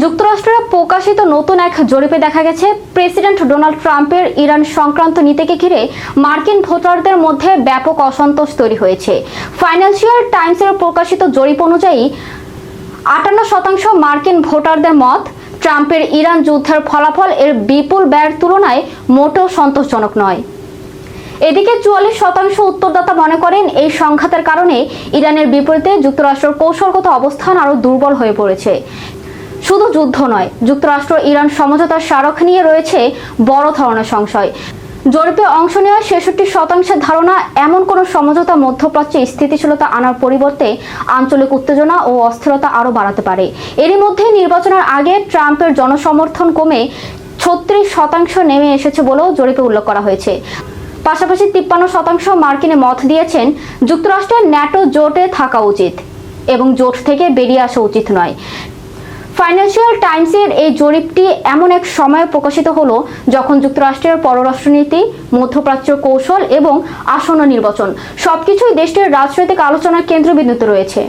যুক্তরাষ্ট্রে প্রকাশিত নতুন এক জরিপে দেখা গেছে প্রেসিডেন্ট ডোনাল্ড ট্রাম্পের ইরান সংক্রান্ত নীতিকে ঘিরে মার্কিন ভোটারদের মধ্যে ব্যাপক অসন্তোষ তৈরি হয়েছে। ফাইন্যান্সিয়াল টাইমসের প্রকাশিত জরিপ অনুযায়ী ৫৮% মার্কিন ভোটারদের মত ট্রাম্পের ইরান যুদ্ধের ফলাফল এর বিপুল ব্যয়ের তুলনায় মোটেও সন্তোষজনক নয়। এদিকে ৪৪% উত্তরদাতা মনে করেন এই সংঘাতের কারণে ইরানের বিপরীতে যুক্তরাষ্ট্রের কৌশলগত অবস্থান আরও দুর্বল হয়ে পড়েছে। শুধু যুদ্ধ নয়, যুক্তরাষ্ট্র ইরান সমঝোতার স্মারক নিয়ে রয়েছে বড় ধরনের সংশয়। জরিপে অংশ নেওয়া ৬৬% ধারণা এমন কোনো সমঝোতা মধ্যপ্রাচ্যে স্থিতিশীলতা আনার পরিবর্তে আঞ্চলিক উত্তেজনা ও অস্থিরতা আরও বাড়াতে পারে। এরই মধ্যে নির্বাচনের আগে ট্রাম্পের জনসমর্থন কমে ৩৬% নেমে এসেছে বলেও জরিপে উল্লেখ করা হয়েছে। পাশাপাশি ৫৩% মার্কিনে মত দিয়েছেন যুক্তরাষ্ট্রের ন্যাটো জোটে থাকা উচিত এবং জোট থেকে বেরিয়ে আসা উচিত নয়। ফাইন্যান্সিয়াল টাইমসের এই জরিপটি এমন এক সময়ে প্রকাশিত হলো যখন যুক্তরাষ্ট্রের পররাষ্ট্রনীতি, মধ্যপ্রাচ্যের কৌশল এবং আসন্ন নির্বাচন সবকিছুই দেশটির রাজনৈতিক আলোচনার কেন্দ্রবিন্দুতে রয়েছে।